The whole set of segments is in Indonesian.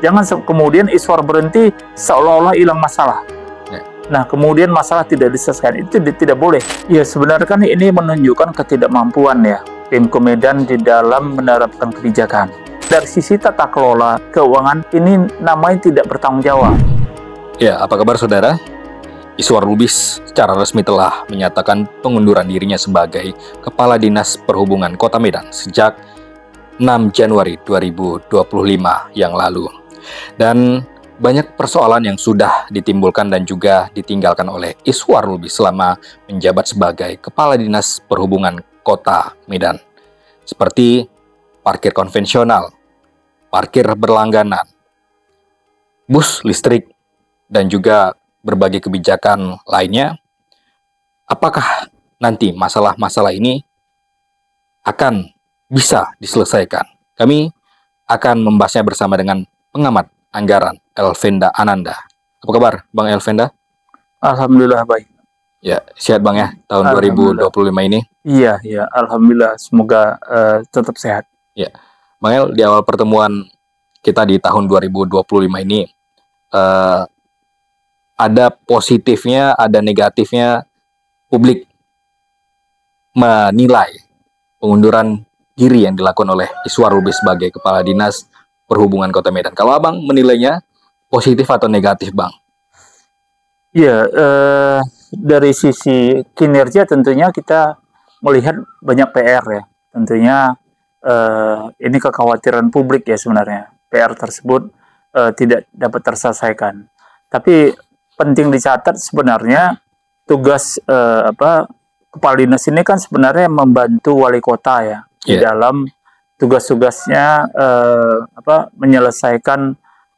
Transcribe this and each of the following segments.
Jangan kemudian Iswar berhenti seolah-olah hilang masalah. Nah, kemudian masalah tidak diselesaikan, itu tidak boleh. Ya, sebenarnya kan ini menunjukkan ketidakmampuan ya Pemko Medan di dalam menerapkan kebijakan. Dari sisi tata kelola keuangan ini namanya tidak bertanggung jawab. Ya, apa kabar saudara? Iswar Lubis secara resmi telah menyatakan pengunduran dirinya sebagai Kepala Dinas Perhubungan Kota Medan sejak 6 Januari 2025 yang lalu. Dan banyak persoalan yang sudah ditimbulkan dan juga ditinggalkan oleh Iswar Lubis selama menjabat sebagai Kepala Dinas Perhubungan Kota Medan. Seperti parkir konvensional, parkir berlangganan, bus listrik, dan juga berbagai kebijakan lainnya. Apakah nanti masalah-masalah ini akan bisa diselesaikan? Kami akan membahasnya bersama dengan pengamat anggaran Elvenda Ananda. Apa kabar Bang Elvenda? Alhamdulillah baik. Ya, sehat Bang ya tahun 2025 ini? Iya, alhamdulillah, semoga tetap sehat. Ya. Bang El, di awal pertemuan kita di tahun 2025 ini ada positifnya, ada negatifnya. Publik menilai pengunduran diri yang dilakukan oleh Iswar Lubis sebagai Kepala Dinas Perhubungan Kota Medan. Kalau Abang menilainya positif atau negatif, Bang? Ya, dari sisi kinerja tentunya kita melihat banyak PR ya. Tentunya ini kekhawatiran publik ya sebenarnya. PR tersebut tidak dapat terselesaikan. Tapi penting dicatat sebenarnya tugas Kepala Dinas ini kan sebenarnya membantu wali kota ya di dalam tugas-tugasnya menyelesaikan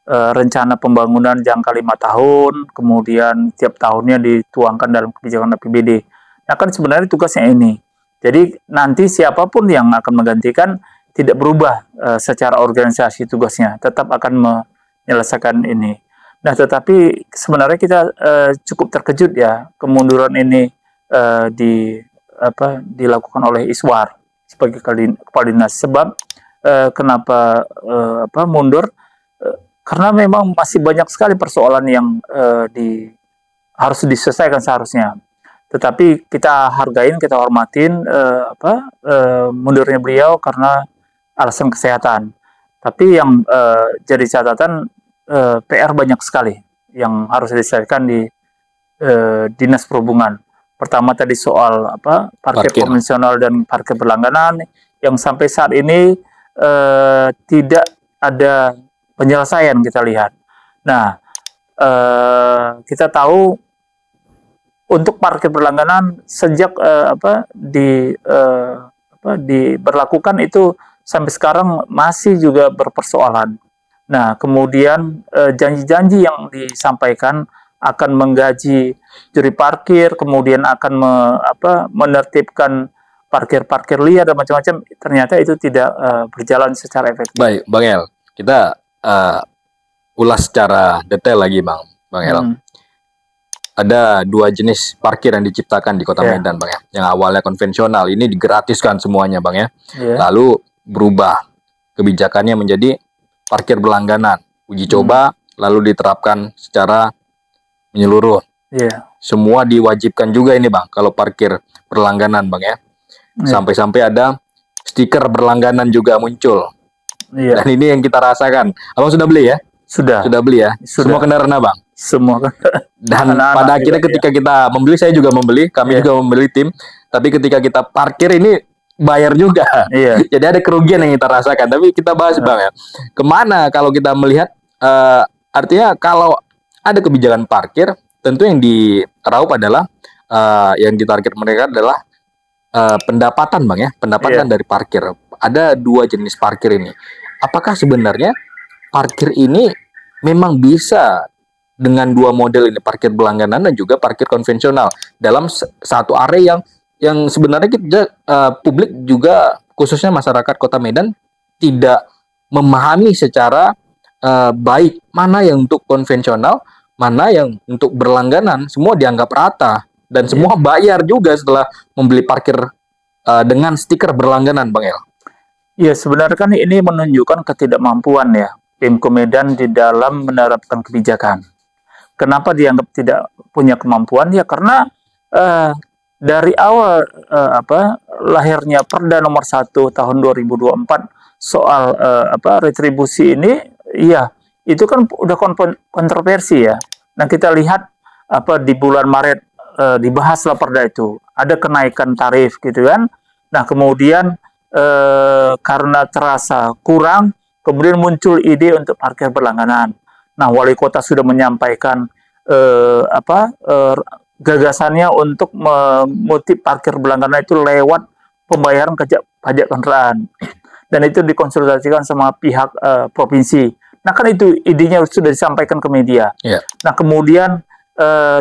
rencana pembangunan jangka 5 tahun, kemudian tiap tahunnya dituangkan dalam kebijakan APBD. Nah kan sebenarnya tugasnya ini. Jadi nanti siapapun yang akan menggantikan tidak berubah secara organisasi tugasnya, tetap akan menyelesaikan ini. Nah tetapi sebenarnya kita cukup terkejut ya kemunduran ini dilakukan oleh Iswar sebagai Kepala Dinas. Sebab kenapa mundur? Karena memang masih banyak sekali persoalan yang harus diselesaikan seharusnya. Tetapi kita hargain, kita hormatin mundurnya beliau karena alasan kesehatan. Tapi yang jadi catatan PR banyak sekali yang harus diselesaikan di Dinas Perhubungan. Pertama tadi soal parkir konvensional dan parkir berlangganan yang sampai saat ini tidak ada penyelesaian kita lihat. Nah, kita tahu untuk parkir berlangganan sejak diberlakukan itu sampai sekarang masih juga berpersoalan. Nah, kemudian janji-janji yang disampaikan akan menggaji juri parkir, kemudian akan menertibkan parkir-parkir liar dan macam-macam, ternyata itu tidak berjalan secara efektif. Baik, Bang El, kita ulas secara detail lagi, Bang El. Ada 2 jenis parkir yang diciptakan di Kota Medan, Bang ya. Yang awalnya konvensional, ini digratiskan semuanya, Bang ya. Lalu berubah kebijakannya menjadi parkir berlangganan, uji coba, lalu diterapkan secara menyeluruh. Semua diwajibkan juga ini, Bang, kalau parkir berlangganan, Bang ya. Sampai-sampai ada stiker berlangganan juga muncul. Dan ini yang kita rasakan. Abang sudah beli ya? Sudah beli ya? Semua kendaraan Abang? Semua. Dan pada akhirnya ketika kita membeli, saya juga membeli, kami juga membeli tim. Tapi ketika kita parkir ini bayar juga. Jadi ada kerugian yang kita rasakan. Tapi kita bahas, Bang ya. Kemana kalau kita melihat, artinya kalau ada kebijakan parkir, tentu yang diraup adalah, yang ditarget mereka adalah pendapatan, Bang ya. Pendapatan dari parkir. Ada 2 jenis parkir ini. Apakah sebenarnya parkir ini memang bisa dengan 2 model ini, parkir berlangganan dan juga parkir konvensional dalam satu area yang sebenarnya kita publik juga khususnya masyarakat Kota Medan tidak memahami secara baik mana yang untuk konvensional, mana yang untuk berlangganan. Semua dianggap rata dan semua bayar juga setelah membeli parkir dengan stiker berlangganan, Bang El. Ya sebenarnya kan ini menunjukkan ketidakmampuan ya Pemko Medan di dalam menerapkan kebijakan. Kenapa dianggap tidak punya kemampuan? Ya karena dari awal lahirnya Perda nomor 1 tahun 2024 soal retribusi ini, ya itu kan udah kontroversi ya. Nah kita lihat di bulan Maret dibahaslah Perda itu, ada kenaikan tarif gitu kan. Nah kemudian karena terasa kurang, kemudian muncul ide untuk parkir berlangganan. Nah wali kota sudah menyampaikan gagasannya untuk mengutip parkir berlangganan itu lewat pembayaran pajak kendaraan, dan itu dikonsultasikan sama pihak provinsi. Nah kan itu idenya sudah disampaikan ke media. Yeah. Nah kemudian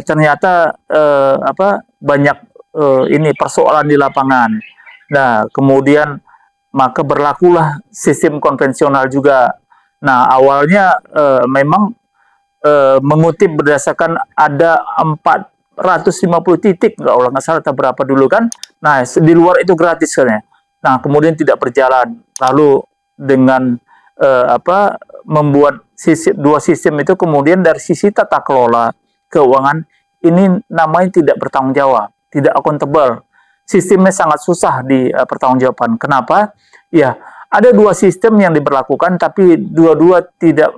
ternyata banyak ini persoalan di lapangan. Nah kemudian maka berlakulah sistem konvensional juga. Nah awalnya memang mengutip berdasarkan ada 450 titik, nggak salah atau berapa dulu kan. Nah di luar itu gratis kan ya. Nah kemudian tidak berjalan. Lalu dengan membuat dua sistem itu, kemudian dari sisi tata kelola keuangan ini namanya tidak bertanggung jawab, tidak akuntabel. Sistemnya sangat susah di pertanggungjawaban. Kenapa? Ya ada dua sistem yang diberlakukan, tapi dua-dua tidak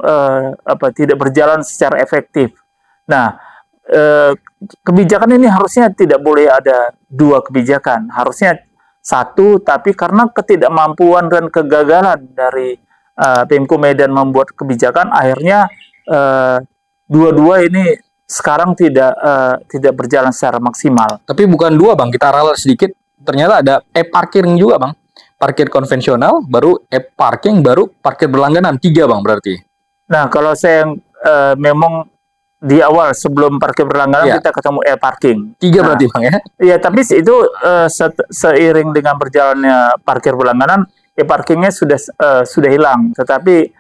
berjalan secara efektif. Nah kebijakan ini harusnya tidak boleh ada dua kebijakan, harusnya satu, tapi karena ketidakmampuan dan kegagalan dari Pemko Medan membuat kebijakan, akhirnya dua-dua ini sekarang tidak berjalan secara maksimal. Tapi bukan dua bang, kita ralat sedikit, ternyata ada e-parking juga bang. Parkir konvensional, baru e-parking, baru parkir berlangganan, 3 bang berarti. Nah kalau saya memang di awal sebelum parkir berlangganan kita ketemu e-parking. 3 berarti bang ya? Iya, tapi itu seiring dengan berjalannya parkir berlangganan, e-parkingnya sudah hilang. Tetapi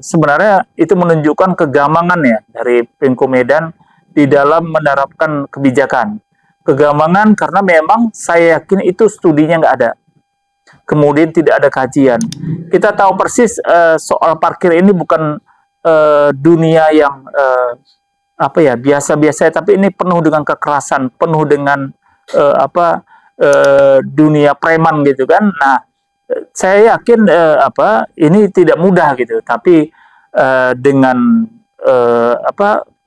sebenarnya itu menunjukkan kegamangan ya dari Pemko Medan di dalam menerapkan kebijakan. Kegamangan karena memang saya yakin itu studinya nggak ada. Kemudian tidak ada kajian. Kita tahu persis soal parkir ini bukan dunia yang biasa-biasa, tapi ini penuh dengan kekerasan, penuh dengan dunia preman gitu kan. Nah, saya yakin ini tidak mudah gitu, tapi dengan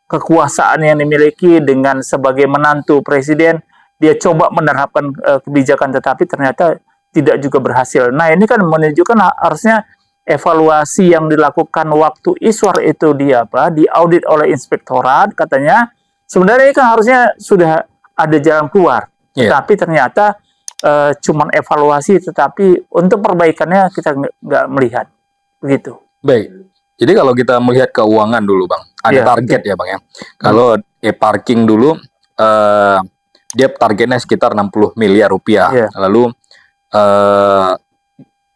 kekuasaan yang dimiliki, dengan sebagai menantu presiden, dia coba menerapkan kebijakan, tetapi ternyata tidak juga berhasil. Nah ini kan menunjukkan harusnya evaluasi yang dilakukan waktu Iswar itu diaudit oleh inspektorat, katanya sebenarnya kan harusnya sudah ada jalan keluar, tapi ternyata cuman evaluasi, tetapi untuk perbaikannya kita nggak melihat begitu. Baik, jadi kalau kita melihat keuangan dulu bang, ada target ya bang ya. Kalau e-parking dulu dia targetnya sekitar 60 miliar rupiah, lalu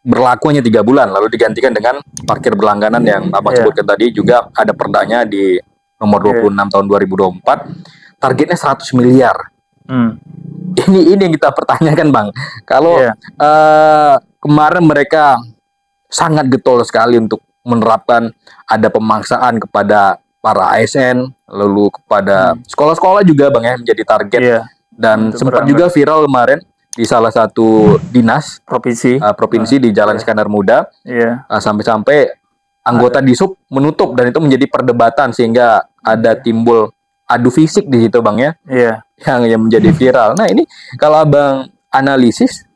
berlakunya 3 bulan, lalu digantikan dengan parkir berlangganan yang abang sebutkan tadi, juga ada perdanya di nomor 26 tahun 2024, targetnya 100 miliar. Ini yang kita pertanyakan bang, kalau kemarin mereka sangat getol sekali untuk menerapkan, ada pemaksaan kepada para ASN, lalu kepada sekolah-sekolah juga bang ya menjadi target, dan sempat juga viral kemarin di salah satu dinas provinsi di Jalan Iskandar Muda, sampai-sampai anggota Disub menutup, dan itu menjadi perdebatan sehingga ada timbul adu fisik di situ bang ya, yang menjadi viral. Nah ini kalau abang analisis,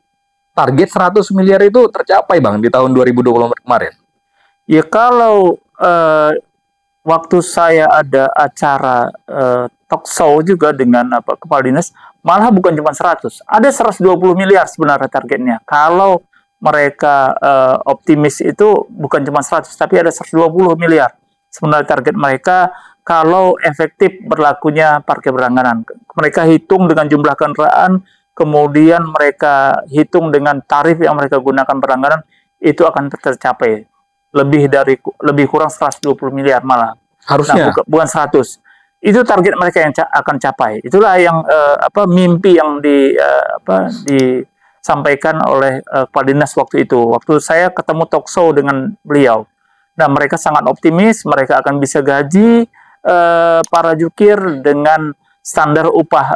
target 100 miliar itu tercapai bang di tahun 2024 kemarin? Ya kalau waktu saya ada acara talk show juga dengan kepala dinas, malah bukan cuma 100, ada 120 miliar sebenarnya targetnya. Kalau mereka optimis itu bukan cuma 100, tapi ada 120 miliar sebenarnya target mereka kalau efektif berlakunya parkir berlangganan. Mereka hitung dengan jumlah kendaraan, kemudian mereka hitung dengan tarif yang mereka gunakan berlangganan, itu akan tercapai. Lebih kurang 120 miliar malah. Harusnya. Nah, bukan 100. Itu target mereka yang akan capai. Itulah yang mimpi yang disampaikan oleh Kepala Dinas waktu itu. Waktu saya ketemu talk show dengan beliau. Nah, mereka sangat optimis mereka akan bisa gaji para jukir dengan standar upah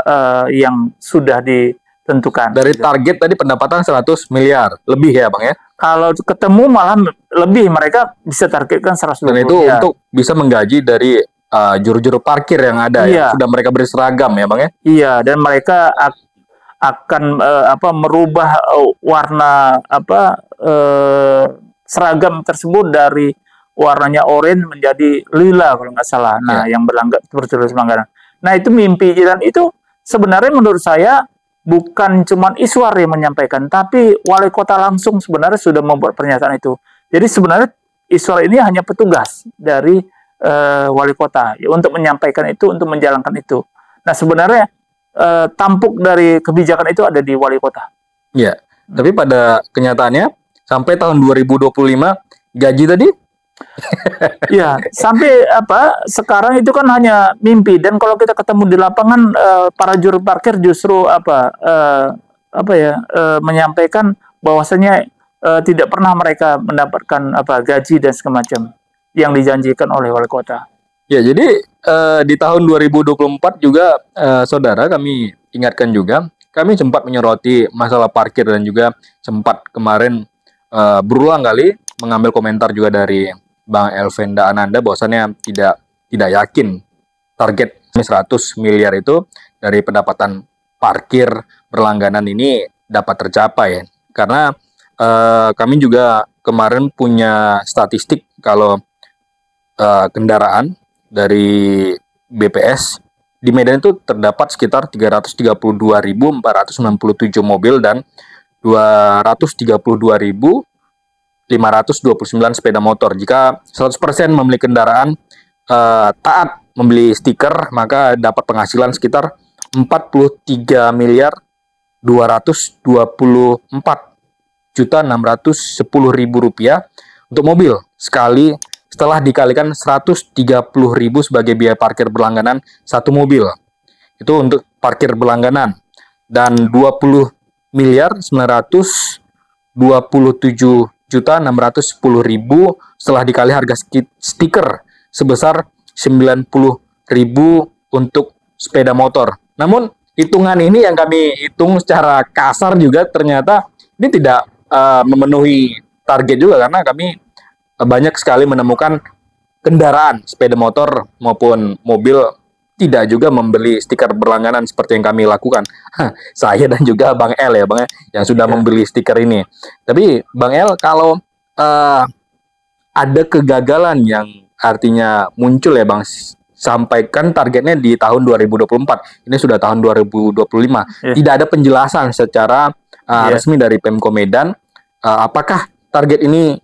yang sudah ditentukan. Dari target tadi pendapatan 100 miliar lebih ya Bang ya? Kalau ketemu malah lebih, mereka bisa targetkan 120 Dan itu miliar. untuk bisa menggaji dari juru-juru parkir yang ada yang sudah mereka beri seragam ya Bang ya? Iya, dan mereka akan merubah warna seragam tersebut dari warnanya oranye menjadi lila kalau nggak salah. Nah, yang bertulis pelanggaran. Nah, itu mimpi, dan itu sebenarnya menurut saya bukan cuma Iswar yang menyampaikan, tapi wali kota langsung sebenarnya sudah membuat pernyataan itu. Jadi sebenarnya Iswar ini hanya petugas dari wali kota untuk menyampaikan itu, untuk menjalankan itu. Nah, sebenarnya tampuk dari kebijakan itu ada di wali kota. Iya, tapi pada kenyataannya sampai tahun 2025 gaji tadi ya, sampai sekarang itu kan hanya mimpi, dan kalau kita ketemu di lapangan para juru parkir justru menyampaikan bahwasanya tidak pernah mereka mendapatkan gaji dan semacam yang dijanjikan oleh wali kota. Ya, jadi di tahun 2024 juga saudara kami ingatkan juga, kami sempat menyoroti masalah parkir dan juga sempat kemarin berulang kali mengambil komentar juga dari Bang Elvenda Ananda bahwasannya tidak yakin target 100 miliar itu dari pendapatan parkir berlangganan ini dapat tercapai. Karena kami juga kemarin punya statistik kalau kendaraan dari BPS di Medan itu terdapat sekitar 332.497 mobil dan 232.529 sepeda motor. Jika 100% membeli kendaraan taat membeli stiker, maka dapat penghasilan sekitar 43 miliar 224.610.000 rupiah untuk mobil sekali, setelah dikalikan 130.000 sebagai biaya parkir berlangganan satu mobil. Itu untuk parkir berlangganan. Dan 20 miliar 927.610.000 setelah dikali harga stiker sebesar 90.000 untuk sepeda motor. Namun hitungan ini yang kami hitung secara kasar juga ternyata ini tidak memenuhi target juga, karena kami banyak sekali menemukan kendaraan sepeda motor maupun mobil tidak juga membeli stiker berlangganan seperti yang kami lakukan. Saya dan juga Bang El ya Bang, yang sudah membeli stiker ini. Tapi Bang El, kalau ada kegagalan yang artinya muncul ya Bang, sampaikan targetnya di tahun 2024. Ini sudah tahun 2025. Tidak ada penjelasan secara resmi dari Pemko Medan apakah target ini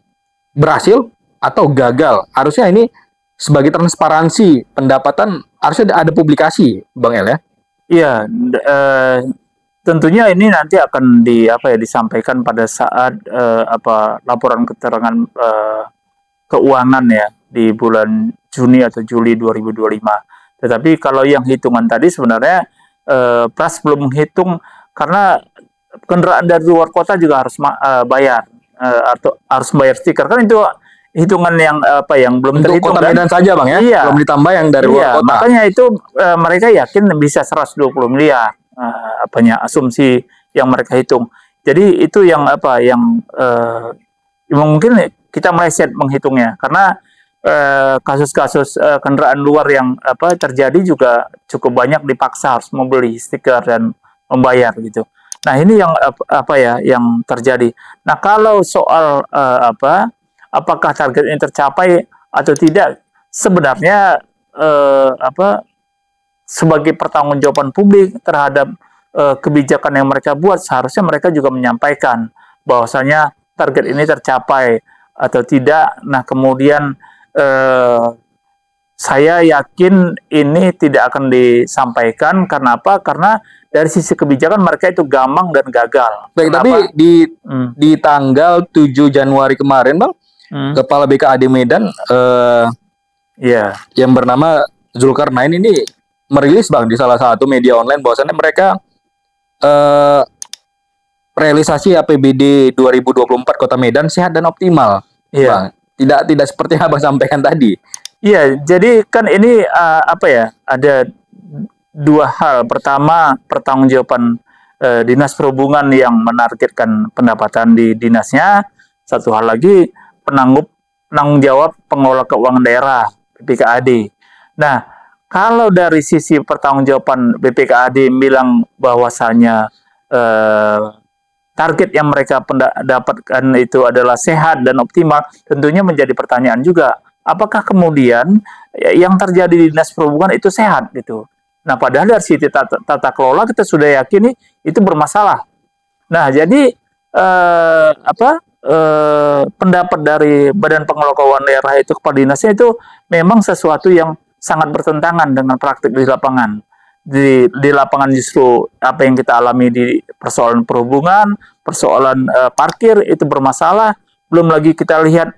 berhasil atau gagal. Harusnya ini sebagai transparansi pendapatan harusnya ada publikasi, Bang El ya. Iya, tentunya ini nanti akan disampaikan pada saat laporan keterangan keuangan ya di bulan Juni atau Juli 2025. Tetapi kalau yang hitungan tadi sebenarnya Pras belum menghitung, karena kendaraan dari luar kota juga harus bayar atau harus bayar stiker, kan itu hitungan yang belum untuk terhitung. Kota Medan saja Bang ya, belum ditambah yang dari luar kota. Makanya itu mereka yakin bisa 120 miliar asumsi yang mereka hitung. Jadi itu yang mungkin kita meleset menghitungnya, karena kasus-kasus kendaraan luar yang terjadi juga cukup banyak dipaksa harus membeli stiker dan membayar gitu. Nah, ini yang yang terjadi. Nah, kalau soal apakah target ini tercapai atau tidak, sebenarnya sebagai pertanggungjawaban publik terhadap kebijakan yang mereka buat, seharusnya mereka juga menyampaikan bahwasanya target ini tercapai atau tidak. Nah, kemudian saya yakin ini tidak akan disampaikan. Karena apa? Karena dari sisi kebijakan mereka itu gamang dan gagal. Baik, tapi di tanggal 7 Januari kemarin Bang, Kepala BKAD Medan yang bernama Zulkarnain ini merilis Bang di salah satu media online bahwasannya mereka realisasi APBD 2024 Kota Medan sehat dan optimal. Bang, tidak seperti yang Abang sampaikan tadi. Iya, jadi kan ini apa ya? Ada dua hal. Pertama, pertanggungjawaban Dinas Perhubungan yang menargetkan pendapatan di dinasnya. Satu hal lagi, penanggung jawab pengelola keuangan daerah BPKAD. Nah, kalau dari sisi pertanggungjawaban BPKAD bilang bahwasanya target yang mereka dapatkan itu adalah sehat dan optimal, tentunya menjadi pertanyaan juga. Apakah kemudian yang terjadi di Dinas Perhubungan itu sehat gitu? Nah, padahal dari sisi tata kelola kita sudah yakini itu bermasalah. Nah, jadi pendapat dari Badan Pengelola Keuangan Daerah itu kepada dinasnya itu memang sesuatu yang sangat bertentangan dengan praktik di lapangan. Di lapangan justru apa yang kita alami di persoalan perhubungan, persoalan parkir itu bermasalah. Belum lagi kita lihat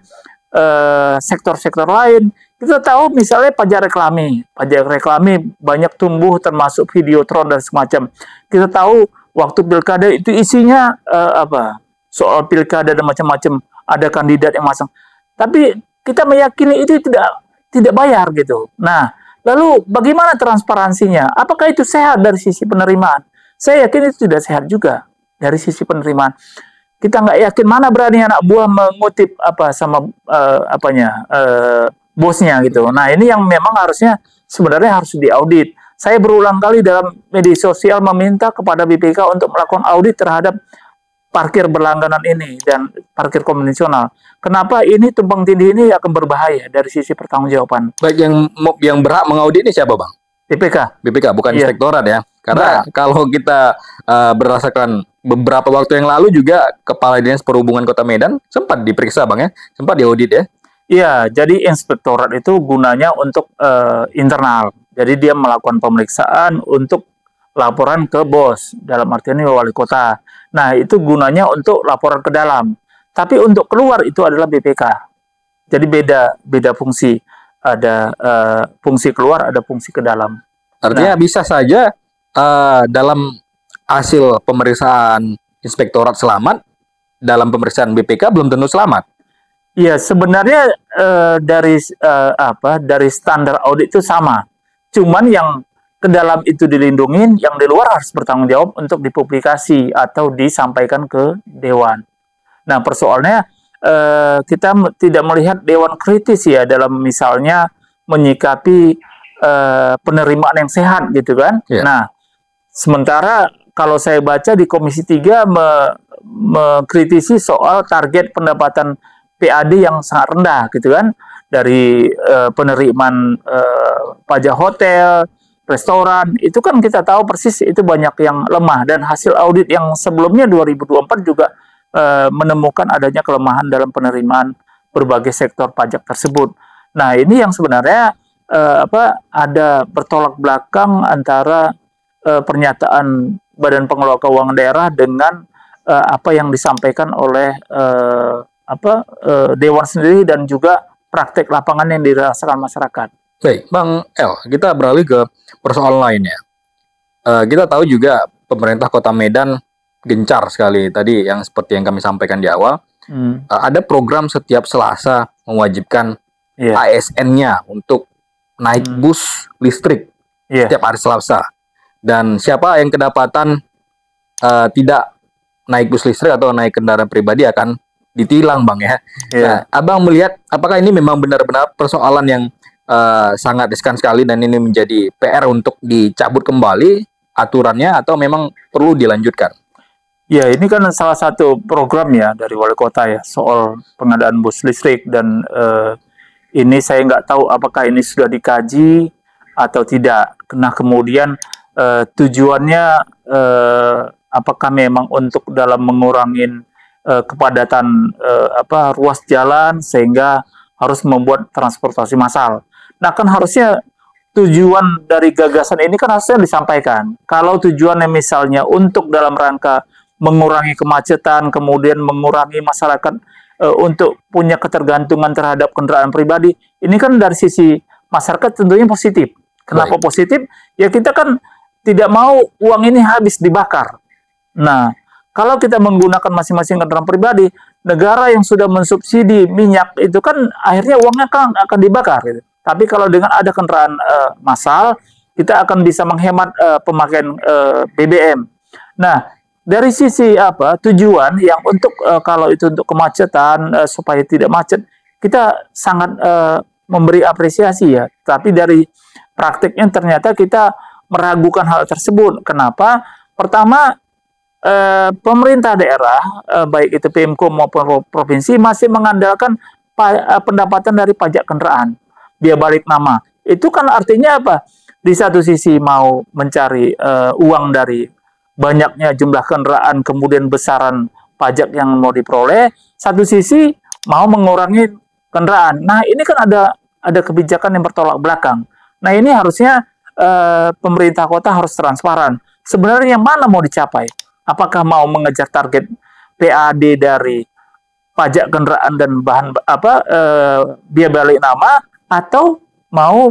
sektor-sektor lain. Kita tahu misalnya pajak reklame banyak tumbuh termasuk videotron dan semacam. Kita tahu waktu pilkada itu isinya soal pilkada dan macam-macam, ada kandidat yang masang. Tapi kita meyakini itu tidak bayar gitu. Nah, lalu bagaimana transparansinya? Apakah itu sehat dari sisi penerimaan? Saya yakin itu tidak sehat juga dari sisi penerimaan. Kita nggak yakin, mana berani anak buah mengutip bosnya gitu. Nah, ini yang memang sebenarnya harus diaudit. Saya berulang kali dalam media sosial meminta kepada BPK untuk melakukan audit terhadap parkir berlangganan ini dan parkir konvensional. Kenapa ini tumpang tindih ini akan berbahaya dari sisi pertanggungjawaban? Baik, yang berhak mengaudit ini siapa, Bang? BPK bukan inspektorat ya. Karena kalau kita berdasarkan beberapa waktu yang lalu juga Kepala Dinas Perhubungan Kota Medan sempat diperiksa, Bang ya, sempat diaudit ya. Iya, jadi inspektorat itu gunanya untuk internal. Jadi dia melakukan pemeriksaan untuk laporan ke bos, dalam artian wali kota. Nah, itu gunanya untuk laporan ke dalam. Tapi untuk keluar itu adalah BPK. Jadi beda fungsi. Ada fungsi keluar, ada fungsi ke dalam. Artinya bisa saja dalam hasil pemeriksaan inspektorat selamat, dalam pemeriksaan BPK belum tentu selamat. Iya, sebenarnya dari standar audit itu sama. Cuman yang ke dalam itu dilindungin, yang di luar harus bertanggung jawab untuk dipublikasi atau disampaikan ke dewan. Nah, persoalannya kita tidak melihat dewan kritis ya dalam misalnya menyikapi penerimaan yang sehat gitu kan. Yeah. Nah, sementara kalau saya baca di Komisi 3 mengkritisi soal target pendapatan PAD yang sangat rendah gitu kan, dari penerimaan pajak hotel, restoran, itu kan kita tahu persis itu banyak yang lemah, dan hasil audit yang sebelumnya 2024 juga menemukan adanya kelemahan dalam penerimaan berbagai sektor pajak tersebut. Nah, ini yang sebenarnya ada bertolak belakang antara pernyataan Badan Pengelola Keuangan Daerah dengan apa yang disampaikan oleh dewan sendiri dan juga praktek lapangan yang dirasakan masyarakat. Baik, Bang El, kita beralih ke persoalan lainnya. Kita tahu juga pemerintah Kota Medan gencar sekali tadi yang seperti yang kami sampaikan di awal. Ada program setiap Selasa mewajibkan ASN-nya untuk naik bus listrik setiap hari Selasa. Dan siapa yang kedapatan tidak naik bus listrik atau naik kendaraan pribadi akan ditilang, Bang ya. Nah, Abang melihat apakah ini memang benar-benar persoalan yang sangat riskan sekali dan ini menjadi PR untuk dicabut kembali aturannya atau memang perlu dilanjutkan? Ya, ini kan salah satu program ya dari wali kota ya soal pengadaan bus listrik, dan ini saya nggak tahu apakah ini sudah dikaji atau tidak. Nah, kemudian tujuannya apakah memang untuk dalam mengurangi kepadatan ruas jalan sehingga harus membuat transportasi massal. Nah, kan harusnya tujuan dari gagasan ini kan harusnya disampaikan. Kalau tujuannya misalnya untuk dalam rangka mengurangi kemacetan, kemudian mengurangi masyarakat untuk punya ketergantungan terhadap kendaraan pribadi, ini kan dari sisi masyarakat tentunya positif. Kenapa positif? Ya, kita kan tidak mau uang ini habis dibakar. Nah, kalau kita menggunakan masing-masing kendaraan pribadi, negara yang sudah mensubsidi minyak itu kan akhirnya uangnya kan akan dibakar gitu. Tapi kalau dengan ada kendaraan massal, kita akan bisa menghemat pemakaian BBM. Nah, dari sisi tujuan yang untuk kalau itu untuk kemacetan supaya tidak macet, kita sangat memberi apresiasi ya. Tapi dari praktiknya ternyata kita meragukan hal tersebut. Kenapa? Pertama, pemerintah daerah, baik itu Pemko maupun provinsi, masih mengandalkan pendapatan dari pajak kendaraan, biaya balik nama. Itu kan artinya apa? Di satu sisi mau mencari uang dari banyaknya jumlah kendaraan, kemudian besaran pajak yang mau diperoleh, satu sisi mau mengurangi kendaraan. Nah, ini kan ada kebijakan yang bertolak belakang. Nah, ini harusnya pemerintah kota harus transparan. Sebenarnya yang mana mau dicapai? Apakah mau mengejar target PAD dari pajak kendaraan dan bahan biaya balik nama, atau mau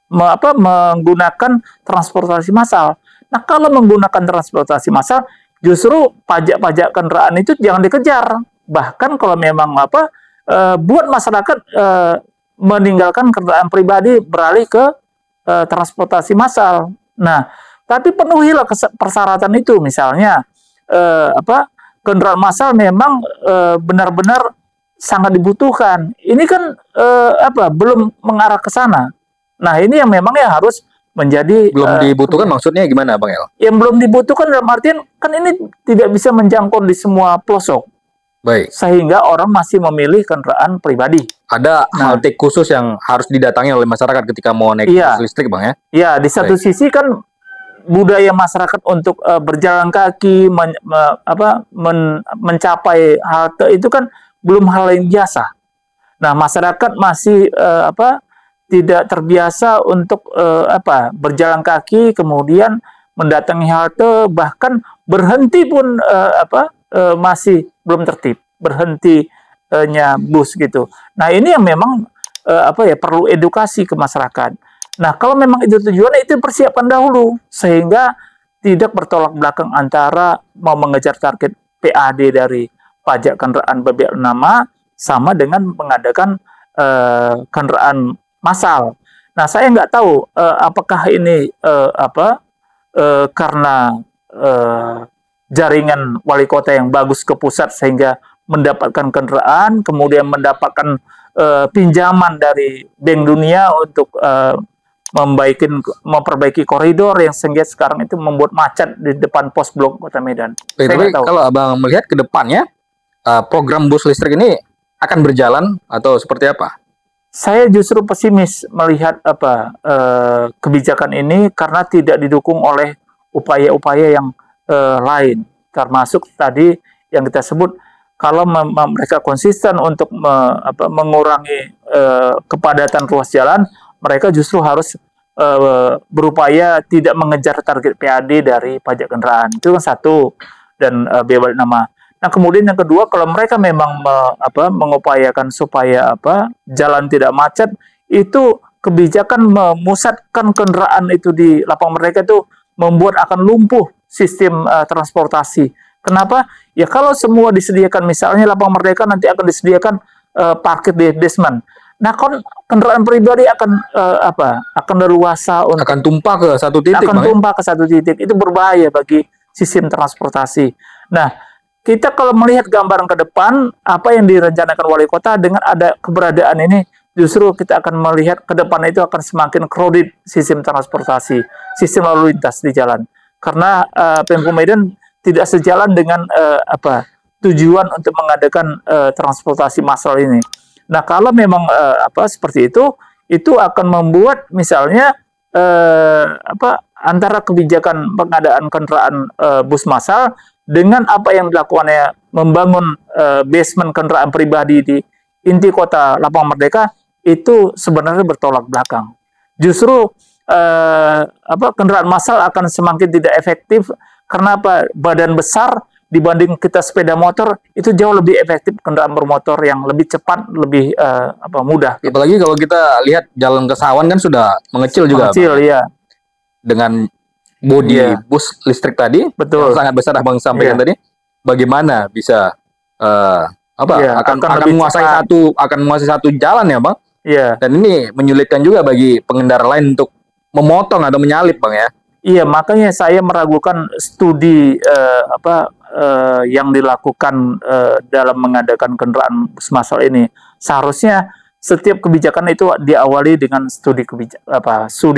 menggunakan transportasi massal? Nah, kalau menggunakan transportasi massal, justru pajak-pajak kendaraan itu jangan dikejar. Bahkan kalau memang buat masyarakat meninggalkan kendaraan pribadi beralih ke transportasi massal. Nah, tapi penuhilah persyaratan itu, misalnya kendaraan massal memang benar-benar sangat dibutuhkan. Ini kan belum mengarah ke sana. Nah, ini yang memang ya harus menjadi belum dibutuhkan. Maksudnya gimana, Bang El? Yang belum dibutuhkan dalam artian kan ini tidak bisa menjangkau di semua pelosok. Baik. Sehingga orang masih memilih kendaraan pribadi. Ada halte khusus yang harus didatangi oleh masyarakat ketika mau naik bus listrik, Bang ya? Iya, di satu sisi kan budaya masyarakat untuk berjalan kaki mencapai halte itu kan belum hal yang biasa. Nah, masyarakat masih tidak terbiasa untuk berjalan kaki, kemudian mendatangi halte, bahkan berhenti pun masih belum tertib, berhentinya bus gitu. Nah, ini yang memang perlu edukasi ke masyarakat. Nah, kalau memang itu tujuannya, itu persiapan dahulu sehingga tidak bertolak belakang antara mau mengejar target PAD dari pajak kendaraan berbiaya nama sama dengan mengadakan kendaraan massal. Nah, saya nggak tahu apakah ini karena jaringan wali kota yang bagus ke pusat sehingga mendapatkan kendaraan, kemudian mendapatkan pinjaman dari Bank Dunia untuk memperbaiki koridor yang sehingga sekarang itu membuat macet di depan pos blok Kota Medan. Tapi kalau Abang melihat ke depannya, program bus listrik ini akan berjalan atau seperti apa? Saya justru pesimis melihat kebijakan ini karena tidak didukung oleh upaya-upaya yang lain, termasuk tadi yang kita sebut, kalau mereka konsisten untuk mengurangi kepadatan ruas jalan, mereka justru harus berupaya tidak mengejar target PAD dari pajak kendaraan. Itu kan satu, dan biaya balik nama. Nah, kemudian yang kedua, kalau mereka memang mengupayakan supaya jalan tidak macet, itu kebijakan memusatkan kendaraan itu di lapangan mereka itu membuat akan lumpuh sistem transportasi. Kenapa? Ya kalau semua disediakan, misalnya lapangan Merdeka nanti akan disediakan parkir di basement. Nah, kendaraan pribadi akan leluasa untuk akan tumpah ke satu titik. Tumpah ke satu titik. Itu berbahaya bagi sistem transportasi. Nah, kita kalau melihat gambaran ke depan, apa yang direncanakan wali kota dengan ada keberadaan ini, justru kita akan melihat ke depan itu akan semakin crowded sistem transportasi, sistem lalu lintas di jalan. Karena Pemko Medan tidak sejalan dengan tujuan untuk mengadakan transportasi massal ini. Nah, kalau memang seperti itu akan membuat misalnya antara kebijakan pengadaan kendaraan bus massal dengan apa yang dilakukannya membangun basement kendaraan pribadi di inti kota Lapangan Merdeka, itu sebenarnya bertolak belakang. Justru kendaraan massal akan semakin tidak efektif karena badan besar dibanding kita sepeda motor, itu jauh lebih efektif kendaraan bermotor yang lebih cepat, lebih mudah. Gitu. Apalagi kalau kita lihat jalan ke Sawan kan sudah mengecil juga. Mengecil, ya. Dengan bodi bus listrik tadi, betul, yang sangat besar Abang sampaikan tadi, bagaimana bisa akan menguasai satu jalan ya bang. Iya. Dan ini menyulitkan juga bagi pengendara lain untuk memotong atau menyalip bang ya. Iya, makanya saya meragukan studi yang dilakukan dalam mengadakan kendaraan bus massal ini. Seharusnya setiap kebijakan itu diawali dengan studi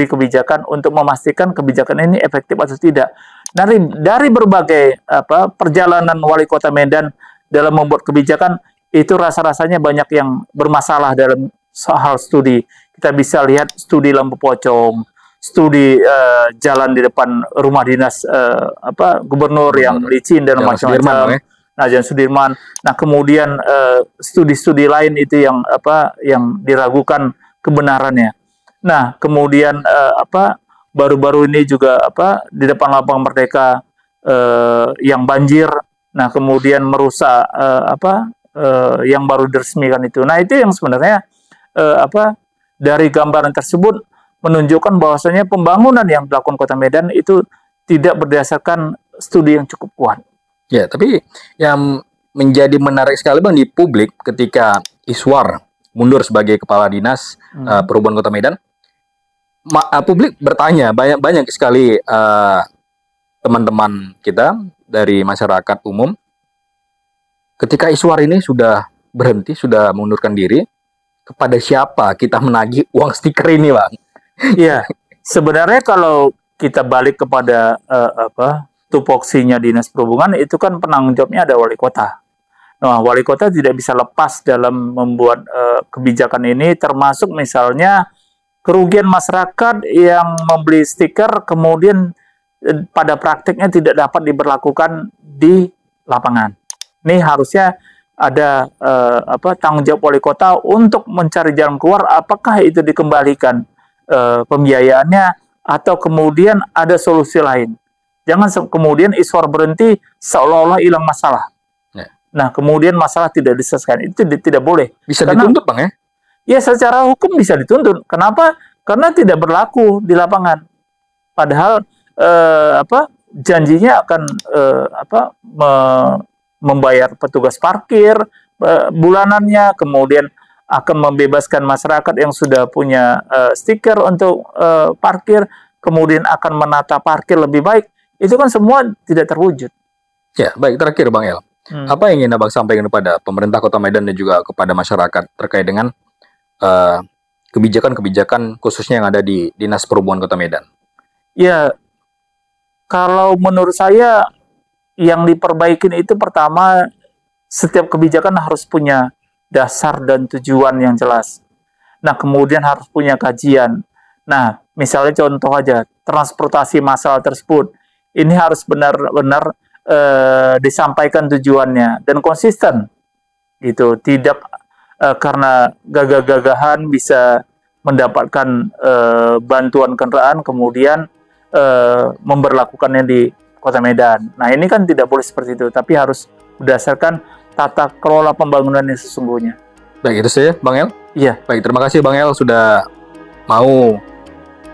kebijakan untuk memastikan kebijakan ini efektif atau tidak. Dari berbagai perjalanan wali kota Medan dalam membuat kebijakan itu rasa-rasanya banyak yang bermasalah dalam hal studi. Kita bisa lihat studi lampu pocong, studi jalan di depan rumah dinas gubernur yang licin dan macam-macam. Nah, Jalan Sudirman. Nah, kemudian studi-studi lain itu yang diragukan kebenarannya. Nah, kemudian baru-baru ini juga di depan Lapangan Merdeka yang banjir. Nah, kemudian merusak yang baru diresmikan itu. Nah, itu yang sebenarnya dari gambaran tersebut menunjukkan bahwasanya pembangunan yang dilakukan Kota Medan itu tidak berdasarkan studi yang cukup kuat. Ya, tapi yang menjadi menarik sekali bang di publik ketika Iswar mundur sebagai kepala dinas perhubungan Kota Medan, publik bertanya banyak sekali teman-teman kita dari masyarakat umum, ketika Iswar ini sudah berhenti, sudah mengundurkan diri, kepada siapa kita menagih uang stiker ini bang? Iya, sebenarnya kalau kita balik kepada tupoksinya Dinas Perhubungan, itu kan penanggung jawabnya ada wali kota. Nah, wali kota tidak bisa lepas dalam membuat kebijakan ini, termasuk misalnya kerugian masyarakat yang membeli stiker kemudian pada praktiknya tidak dapat diberlakukan di lapangan. Ini harusnya ada tanggung jawab wali kota untuk mencari jalan keluar, apakah itu dikembalikan pembiayaannya atau kemudian ada solusi lain. Jangan kemudian Iswar berhenti seolah-olah hilang masalah. Ya. Nah, kemudian masalah tidak diselesaikan. Itu tidak boleh. Bisa dituntut bang ya? Ya, secara hukum bisa dituntut. Kenapa? Karena tidak berlaku di lapangan. Padahal janjinya akan membayar petugas parkir bulanannya, kemudian akan membebaskan masyarakat yang sudah punya stiker untuk parkir, kemudian akan menata parkir lebih baik. Itu kan semua tidak terwujud. Ya, baik. Terakhir Bang El, apa yang ingin Abang sampaikan kepada pemerintah Kota Medan dan juga kepada masyarakat terkait dengan kebijakan-kebijakan khususnya yang ada di Dinas Perhubungan Kota Medan? Ya, kalau menurut saya yang diperbaikin itu pertama, setiap kebijakan harus punya dasar dan tujuan yang jelas. Nah, kemudian harus punya kajian. Nah, misalnya contoh aja, transportasi massal tersebut, ini harus benar-benar disampaikan tujuannya dan konsisten, gitu. Tidak karena gagah-gagahan bisa mendapatkan bantuan kendaraan, kemudian memberlakukannya di Kota Medan. Nah, ini kan tidak boleh seperti itu, tapi harus berdasarkan tata kelola pembangunan yang sesungguhnya. Baik, itu saja Bang El? Iya. Baik, terima kasih Bang El sudah mau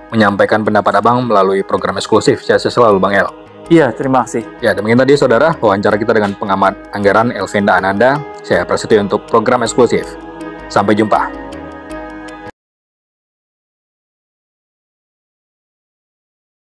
menyampaikan pendapat Abang melalui program eksklusif. Saya selalu Bang El. Iya, terima kasih. Ya, demikian tadi saudara wawancara kita dengan pengamat anggaran Elvenda Ananda. Saya prasetyo untuk program eksklusif. Sampai jumpa.